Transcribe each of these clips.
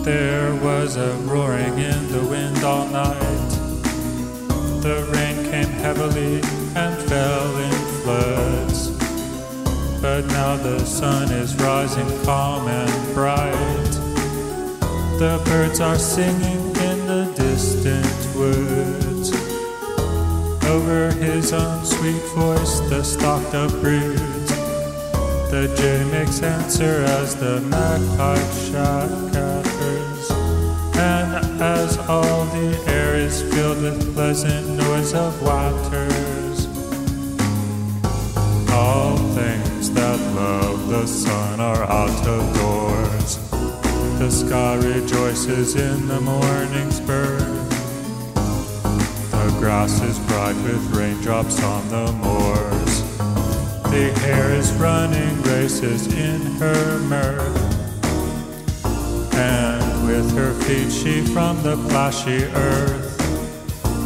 There was a roaring in the wind all night. The rain came heavily and fell in floods. But now the sun is rising calm and bright. The birds are singing in the distant woods. Over his own sweet voice the stocked-up broods. The jay makes answer as the magpie chatters, and as all the air is filled with pleasant noise of waters. All things that love the sun are out of doors. The sky rejoices in the morning's birth. The grass is bright with raindrops on the moors. The hare is running races in her mirth, and with her feet she from the plashy earth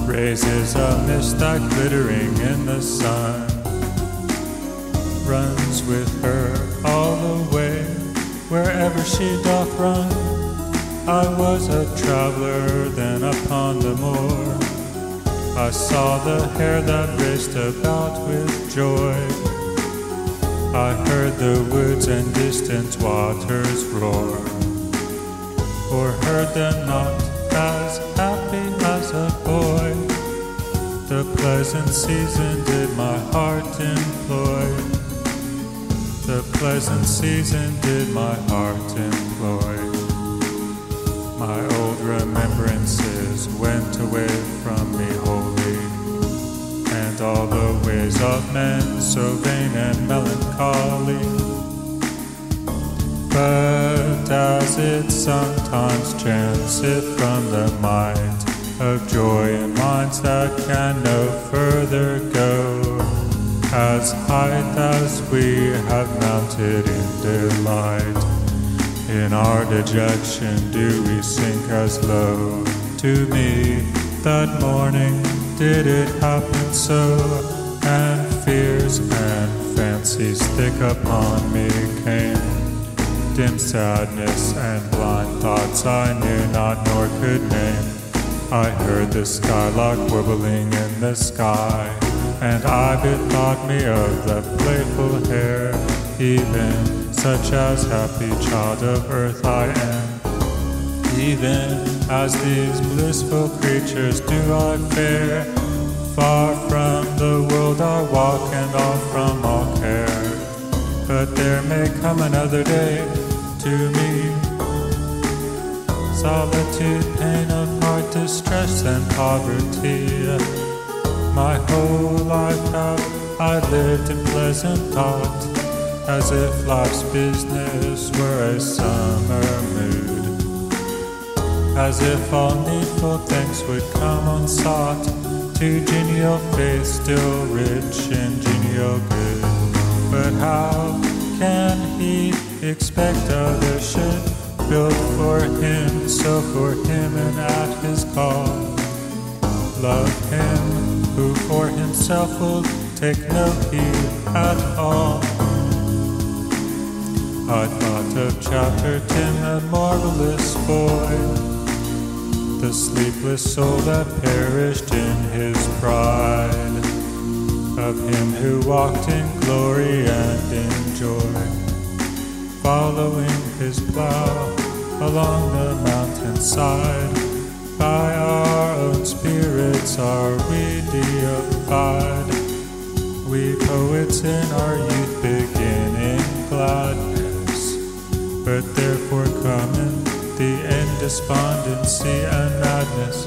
raises a mist that glittering in the sun runs with her all the way wherever she doth run. I was a traveler then upon the moor. I saw the hare that raced about with joy. I heard the woods and distant waters roar, or heard them not as happy as a boy. The pleasant season did my heart employ. The pleasant season did my heart employ. My old remembrances went away from me wholly, and all the ways of men so vain and melancholy. But as it sometimes chanceth from the might of joy in minds that can no further go, as height as we have mounted in delight, in our dejection do we sink as low. To me that morning did it happen so, and fears and fancies thick upon me came. Dim sadness and blind thoughts I knew not nor could name. I heard the skylark warbling in the sky, and I bethought me of the playful hare. Even such as happy child of earth I am. Even as these blissful creatures do I fare. Far from the world I walk and off from all care. But there may come another day to me. Solitude, pain of heart, distress and poverty. My whole life have I lived in pleasant thought, as if life's business were a summer mood, as if all needful things would come unsought, to genial faith still rich in genial good. But how can he expect others should build for him, so for him and at his call? Love him who for himself will take no heed at all. I thought of chapter 10, the marvelous boy, the sleepless soul that perished in his pride, of him who walked in glory and in joy, following his plow along the mountainside. By our own spirits are we deified. We poets in our youth begin in gladness, but therefore cometh the end, despondency and madness.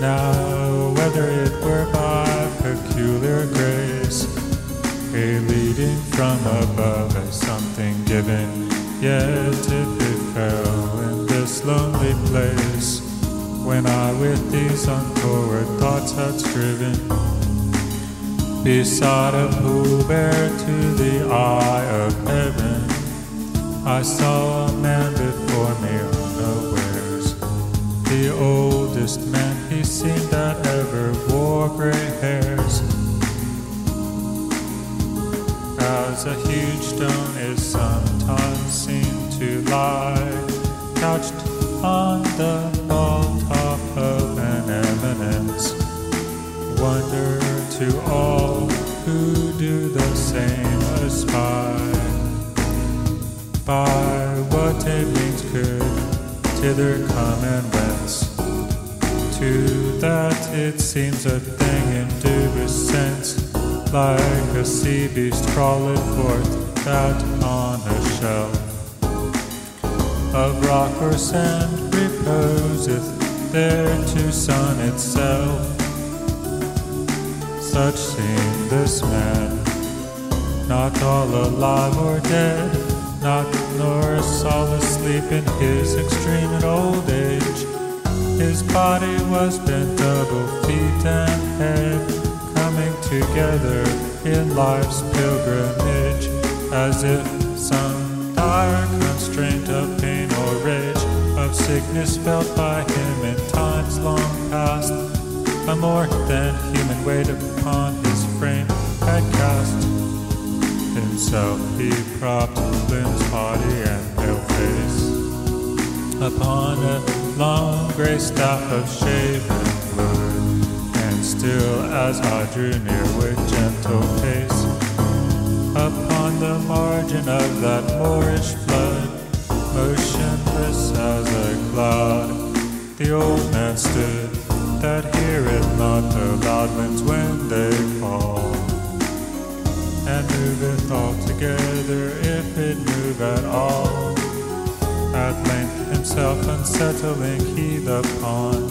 Now whether it were by peculiar grace, a leading from above as something given, yet it befell in this lonely place, when I with these untoward thoughts had striven, beside a pool bare to the eye of heaven, I saw a man before me unawares, the oldest man he seemed that ever wore gray hairs. As a huge stone is sometimes seen to lie perched on the hilltop of an eminence. Wonder to all who do the same aspire. By what it means could thither come and whence, to that it seems a thing in dubious sense, like a sea beast crawleth forth that on a shelf of rock or sand reposeth there to sun itself. Such seemed this man, not all alive or dead, not nor soul asleep in his extreme and old age. His body was bent double, feet and head, coming together in life's pilgrimage, as if some dire constraint of pain or rage, of sickness felt by him in times long past, a more than human weight upon his frame had cast. Himself he propped, limbs, body, and pale face, upon a long grey staff of shaven wood, and still as I drew near with gentle pace, upon the margin of that moorish flood, motionless as a cloud, the old man stood, that heareth not the loud winds when they call, and moveth altogether if it move at all. At length himself unsettling he the pond,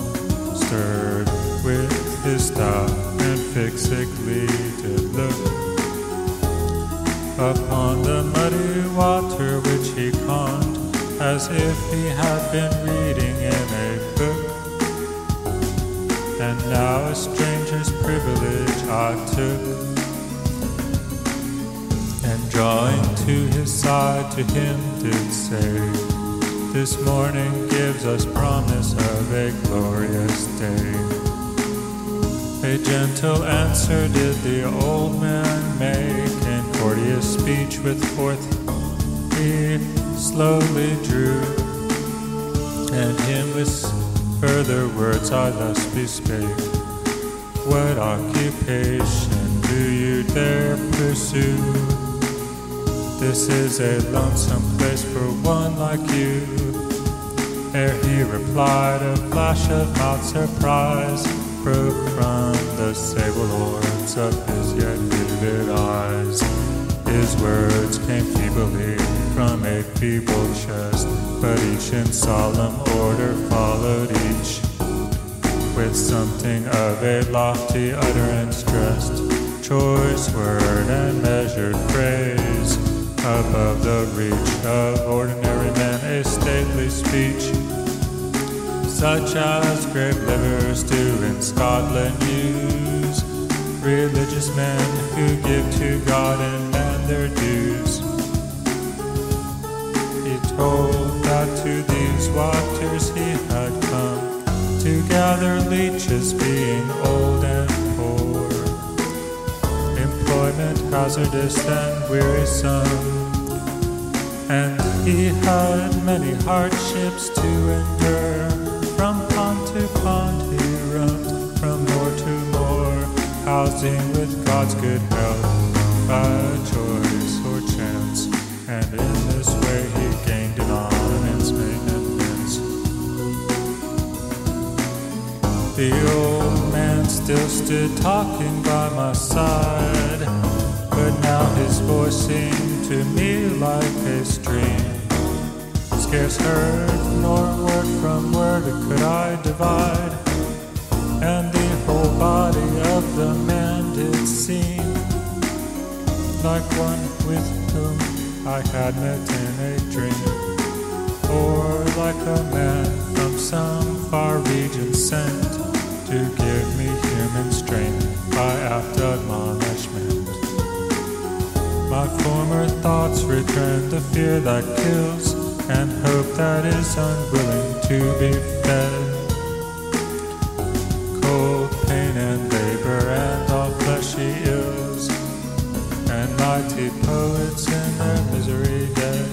stirred with his staff and fixedly did look upon the muddy water which he conned, as if he had been reading in a book. And now a stranger's privilege I took, and drawing to his side to him did say, this morning gives us promise of a glorious day. A gentle answer did the old man make, in courteous speech with forth he slowly drew, and him with further words I thus bespake, what occupation do you there pursue? This is a lonesome place for one like you. Ere he replied, a flash of mild surprise broke from the sable orbs of his yet vivid eyes. His words came feebly from a feeble chest, but each in solemn order followed each, with something of a lofty utterance dressed, choice word and measured phrase, above the reach of ordinary men a stately speech, such as grave livers do in Scotland use, religious men who give to God and man their dues. He told that to these waters he had come, to gather leeches being old and poor, employment hazardous and wearisome, and he had many hardships to endure. From pond to pond he roamed, from moor to moor, housing with God's good help by choice or chance, and in this way he gained an immense maintenance. The old man still stood talking by my side, but now his voice seemed to me like a stream, scarce heard nor word from word could I divide, and the whole body of the man did seem like one with whom I had met in a dream, or like a man from some far region sent to give me human strength by apt admonishment. My former thoughts return the fear that kills, and hope that is unwilling to be fed. Cold pain and labor and all fleshy ills, and mighty poets in their misery dead.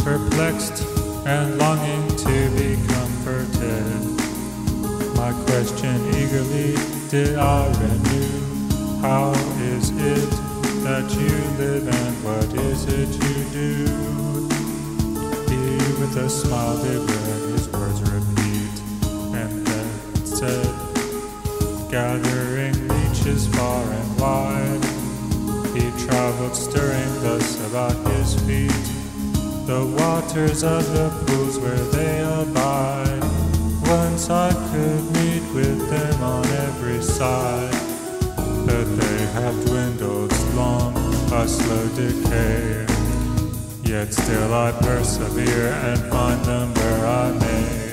Perplexed and longing to be comforted. My question eagerly did I renew. How is it that you live and what is it you do? He with a smile did let his words repeat, and then said, gathering leeches far and wide, he traveled stirring thus about his feet the waters of the pools where they abide. Once I could meet with them on every side, but they have dwindled long by slow decay. Yet still I persevere and find them where I may.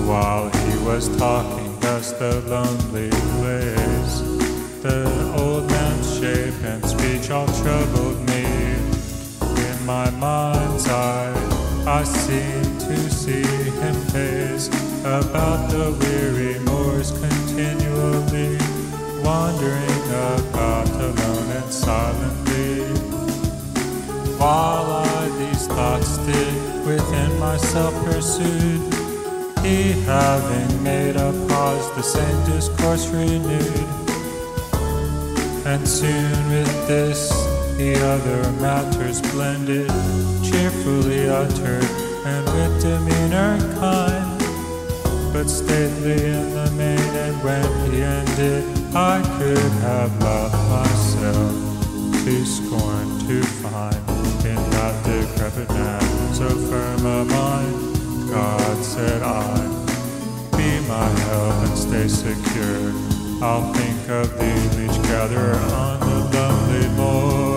While he was talking thus the lonely ways, the old man's shape and speech all troubled me. In my mind's eye I seem to see him pace about the weary moors continually, wandering about alone and silently. While I these thoughts did within myself pursued, he having made a pause the same discourse renewed, and soon with this the other matters blended, cheerfully uttered and with demeanor kind, but stately in the main. And when he ended, I could have loved myself to scorn to find in that decrepit man so firm a mind. God, said I, be my help and stay secure. I'll think of thee, leech gatherer on the lonely moor.